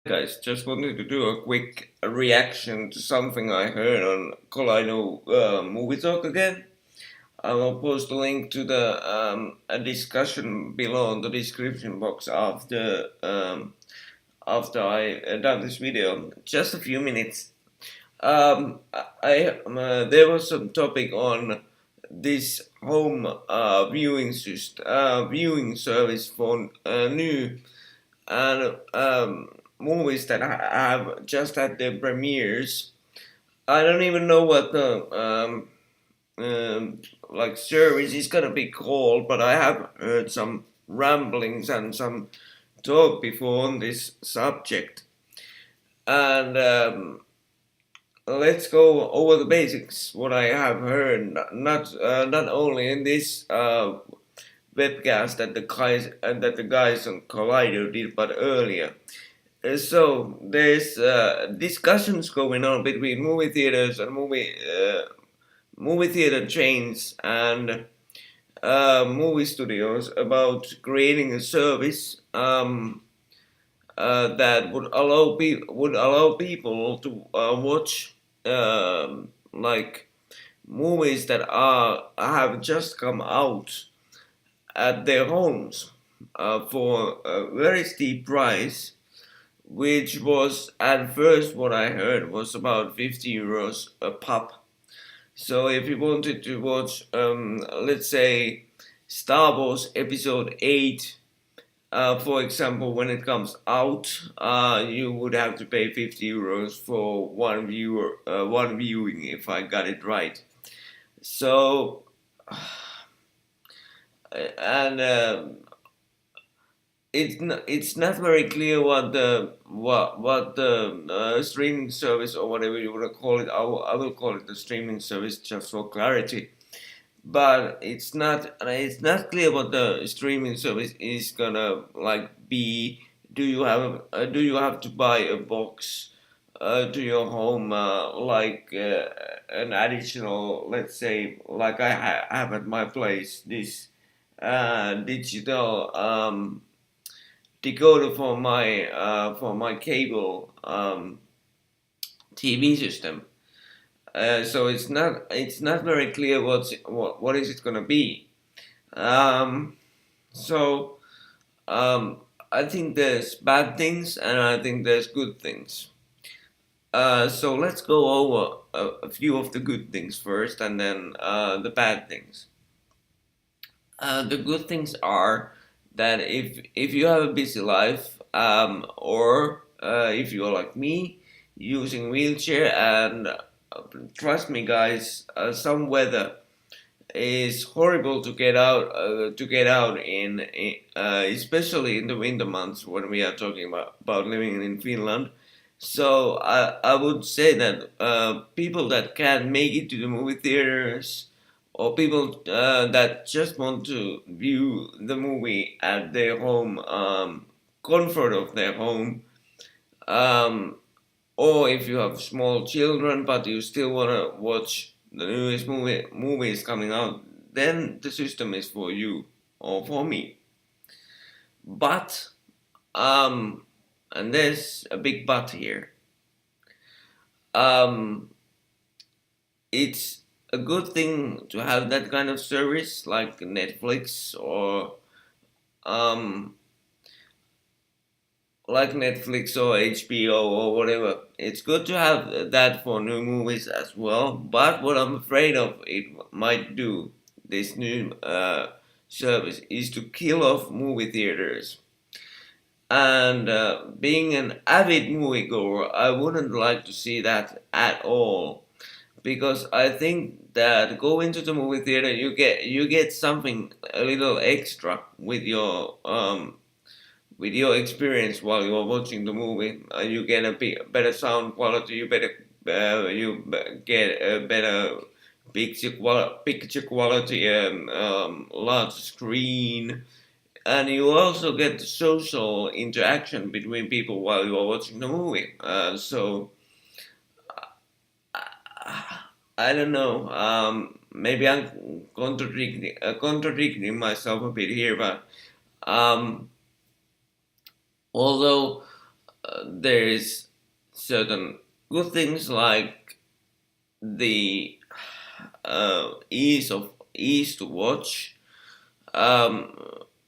Guys, just wanted to do a quick reaction to something I heard on Collido Movie Talk again. I will post a link to the a discussion below in the description box after I done this video. Just a few minutes. There was some topic on this home viewing service for new and movies that have just had their premieres. I don't even know what the like service is gonna be called, but I have heard some ramblings and some talk before on this subject. And let's go over the basics. What I have heard, not only in this webcast that the guys on Collider did, but earlier. So there's discussions going on between movie theaters and movie theater chains and movie studios about creating a service that would allow people to watch like movies that are have just come out at their homes for a very steep price, which was at first what I heard was about 50 euros a pop. So if you wanted to watch, let's say, Star Wars Episode 8, for example, when it comes out, you would have to pay 50 euros for one viewing, if I got it right. So, and it's not very clear what the streaming service or whatever you want to call it. I will call it the streaming service just for clarity. But it's not clear what the streaming service is gonna like be. Do you have to buy a box to your home like an additional, let's say, like have at my place, this digital decoder for my cable TV system. So it's not very clear what is it gonna be. Um, so I think there's bad things and I think there's good things. So let's go over a few of the good things first, and then the bad things. The good things are that if you have a busy life, or if you're like me, using wheelchair, and trust me, guys, some weather is horrible to get out especially in the winter months when we are talking about living in Finland. So I would say that people that can make it to the movie theaters, or people that just want to view the movie at their home, comfort of their home, um, or if you have small children but you still want to watch the newest movies coming out, then the system is for you or for me. But and there's a big but here. Um, it's a good thing to have that kind of service like Netflix or um, HBO or whatever. It's good to have that for new movies as well. But what I'm afraid of it might do, this new service, is to kill off movie theaters. And being an avid moviegoer, I wouldn't like to see that at all, because I think that going to the movie theater, you get something a little extra with your experience while you're watching the movie. You get a better sound quality. Get a better picture quality, and large screen, and you also get social interaction between people while you are watching the movie. So I don't know. Maybe I'm contradicting myself a bit here, but um, although there is certain good things like the ease to watch. Um,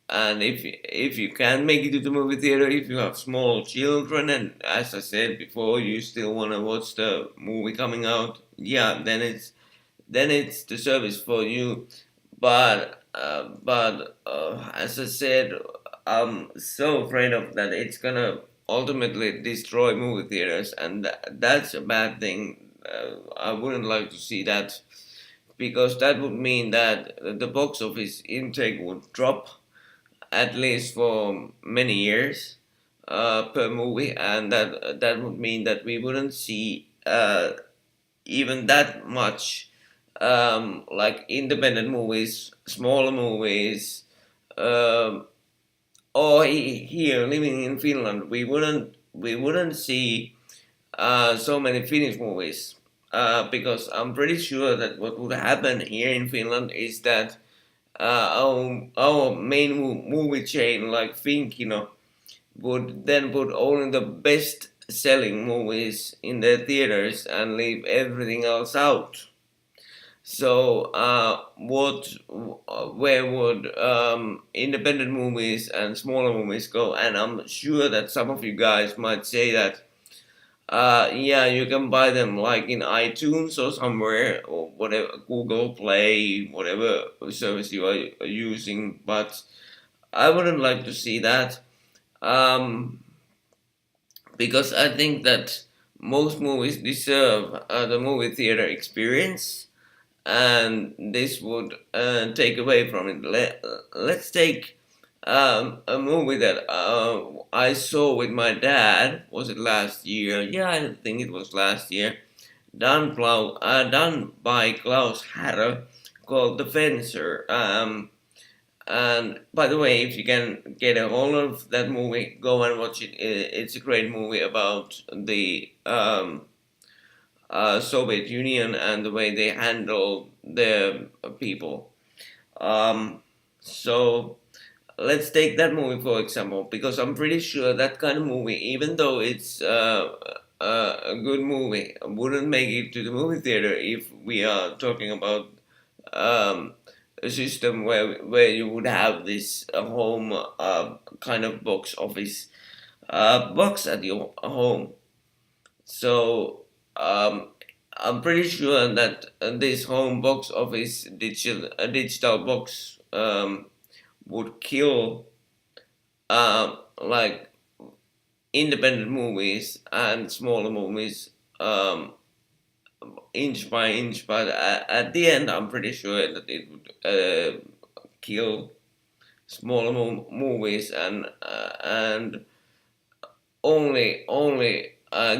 and if you can make it to the movie theater, if you have small children, and as I said before, you still want to watch the movie coming out, yeah, then it's the service for you. But as I said, I'm so afraid of that. It's gonna ultimately destroy movie theaters, and that's a bad thing. I wouldn't like to see that because that would mean that the box office intake would drop at least for many years per movie, and that would mean that we wouldn't see even that much like independent movies, smaller movies, um, or here living in Finland, we wouldn't see so many Finnish movies because I'm pretty sure that what would happen here in Finland is that our main movie chain like Finkino would then put only the best selling movies in their theaters and leave everything else out. So, where would independent movies and smaller movies go? And I'm sure that some of you guys might say that, yeah, you can buy them like in iTunes or somewhere or whatever, Google Play, whatever service you are using. But I wouldn't like to see that, um, because I think that most movies deserve the movie theater experience, and this would take away from it. Let's take a movie that I saw with my dad. Was it last year? Yeah, I think it was last year. Done by Klaus Harrer, called The Fencer. And by the way, if you can get a hold of that movie, go and watch it. It's a great movie about the Soviet Union and the way they handle their people. So let's take that movie for example, because I'm pretty sure that kind of movie, even though it's a good movie, wouldn't make it to the movie theater if we are talking about um, a system where you would have this home kind of box office box at your home. So um, I'm pretty sure that this home box office digital box would kill like independent movies and smaller movies inch by inch. But at the end, I'm pretty sure that it would kill smaller movies and only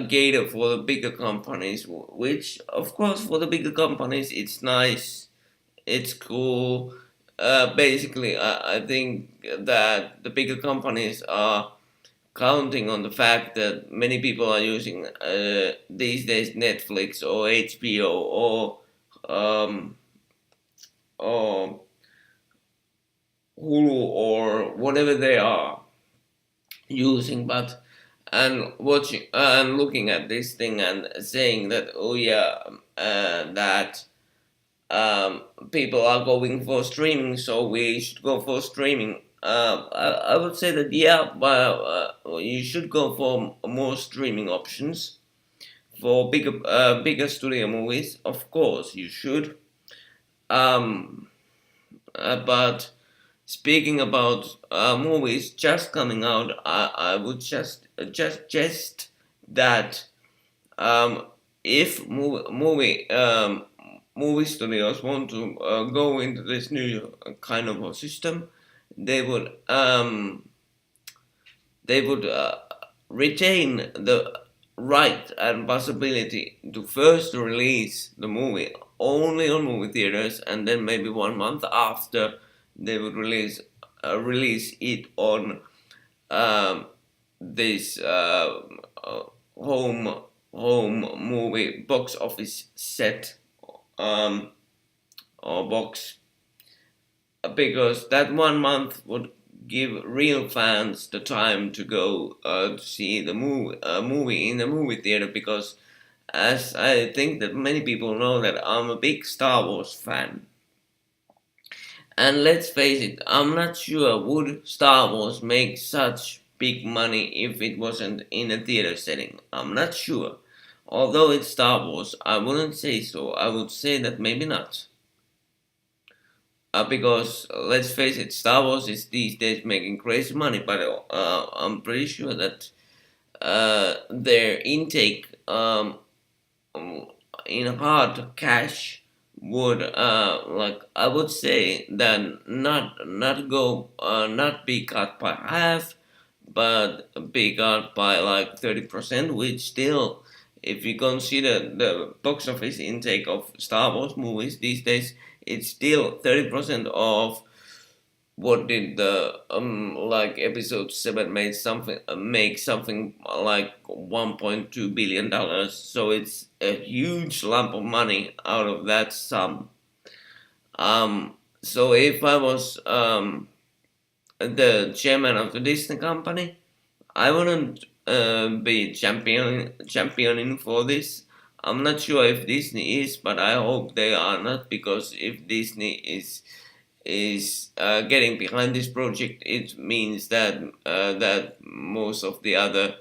cater for the bigger companies. Which, of course, for the bigger companies, it's nice, it's cool. Basically, I think that the bigger companies are counting on the fact that many people are using these days Netflix or HBO um, or Hulu or whatever they are using, but and watching and looking at this thing and saying that, oh yeah, that people are going for streaming, so we should go for streaming. I would say that yeah, but you should go for more streaming options for bigger studio movies. Of course, you should. Um, but speaking about movies just coming out, I would just suggest that if movie studios want to go into this new kind of a system, they would retain the right and possibility to first release the movie only on movie theaters, and then maybe 1 month after they would release it on um, this home movie box office set or box, because that 1 month would give real fans the time to go to see the movie in the movie theater, because as I think that many people know that I'm a big Star Wars fan. And let's face it, I'm not sure would Star Wars make such big money if it wasn't in a theater setting. I'm not sure. Although it's Star Wars, I wouldn't say so. I would say that maybe not. Because let's face it, Star Wars is these days making crazy money, but I'm pretty sure that their intake in hard cash would like I would say that not be cut by half, but be cut by like 30%, which still, if you consider the box office intake of Star Wars movies these days, it's still 30% of what did the like episode 7 made something make something like $1.2 billion. So it's a huge lump of money out of that sum. So if I was the chairman of the Disney company, I wouldn't be championing for this. I'm not sure if Disney is, but I hope they are not, because if Disney is getting behind this project, it means that that most of the other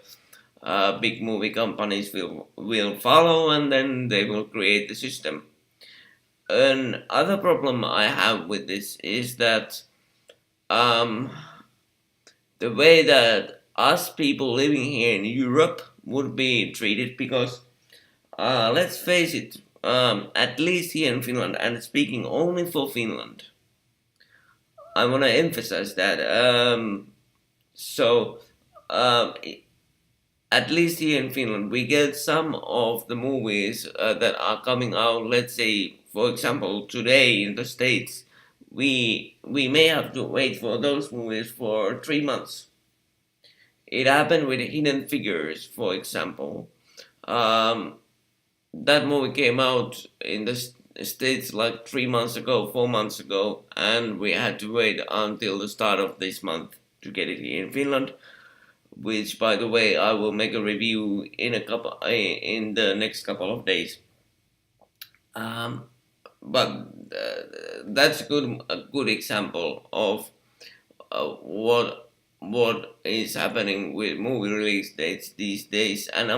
big movie companies will follow, and then they will create the system. Another problem I have with this is that um, the way that us people living here in Europe would be treated, because let's face it, at least here in Finland, and speaking only for Finland, I want to emphasize that. So, um, at least here in Finland, we get some of the movies that are coming out. Let's say, for example, today in the States, we may have to wait for those movies for 3 months. It happened with Hidden Figures, for example. Um, that movie came out in the States like 3 months ago, 4 months ago, and we had to wait until the start of this month to get it here in Finland. Which, by the way, I will make a review in the next couple of days. Um, but that's a good example of what is happening with movie release dates these days, and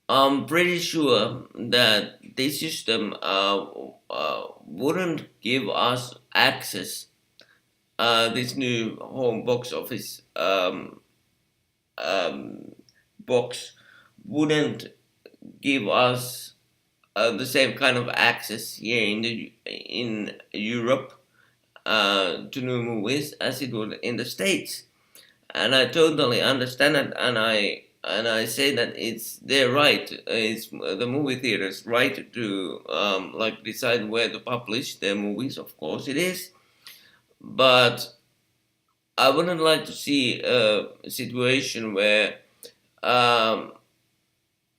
I'm pretty sure that this system wouldn't give us access. This new home box office um, box wouldn't give us the same kind of access here in Europe to new movies as it would in the States, and I totally understand it, and I say that it's their right, it's the movie theaters' right to like decide where to publish their movies. Of course, it is, but I wouldn't like to see a situation where um,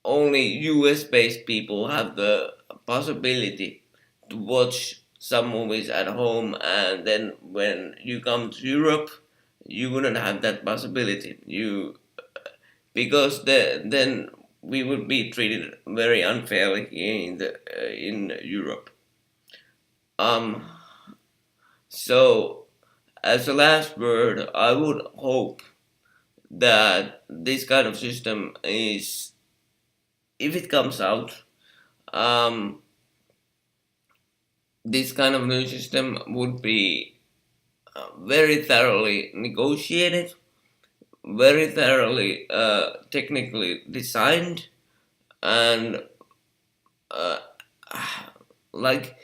only US based people have the possibility to watch some movies at home, and then when you come to Europe, you wouldn't have that possibility. Because then we would be treated very unfairly here in Europe. Um, so as a last word, I would hope that this kind of system is, if it comes out, um, this kind of new system would be very thoroughly negotiated, very thoroughly technically designed, and uh, like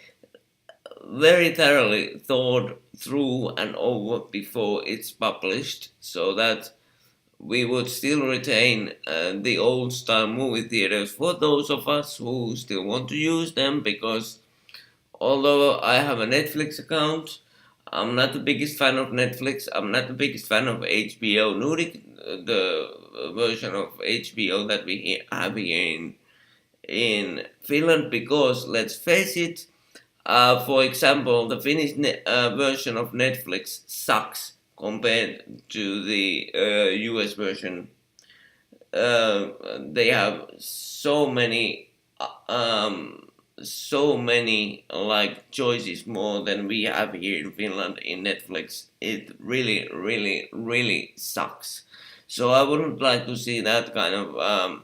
very thoroughly thought through and over before it's published, so that we would still retain the old style movie theaters for those of us who still want to use them, because although I have a Netflix account, I'm not the biggest fan of Netflix. I'm not the biggest fan of HBO Nordic, the version of HBO that we have here in Finland, because let's face it, For example, the Finnish version of Netflix sucks compared to the US version. They have so many like choices more than we have here in Finland in Netflix. It really sucks. So I wouldn't like to see that kind of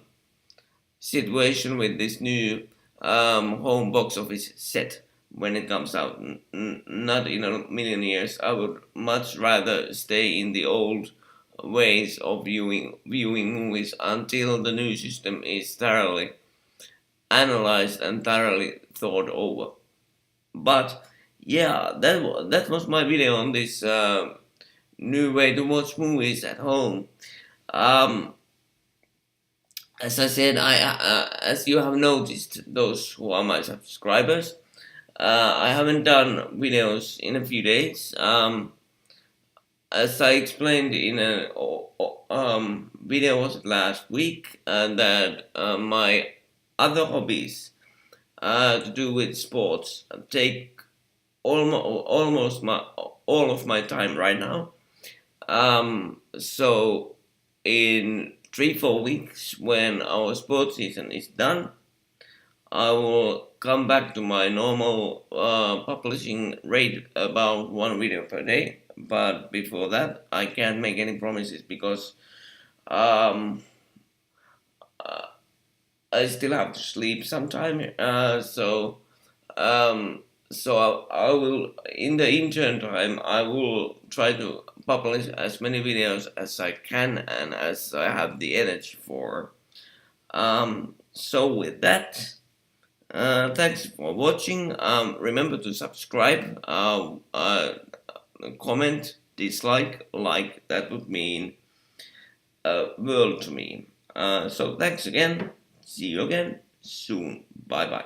situation with this new home box office set when it comes out. Not in a million years. I would much rather stay in the old ways of viewing movies until the new system is thoroughly analyzed and thoroughly thought over. But yeah, that was my video on this new way to watch movies at home. Um, as I said, as you have noticed, those who are my subscribers, I haven't done videos in a few days. As I explained in a video was last week, that my other hobbies to do with sports take almost all of my time right now. So in 3-4 weeks, when our sports season is done, I will come back to my normal publishing rate, about one video per day. But before that, I can't make any promises because um, uh, I still have to sleep sometime. So I will, in the intern time, I will try to publish as many videos as I can and as I have the energy for. So with that, thanks for watching. Remember to subscribe, comment, dislike, like. That would mean a world to me. So thanks again. See you again soon. Bye bye.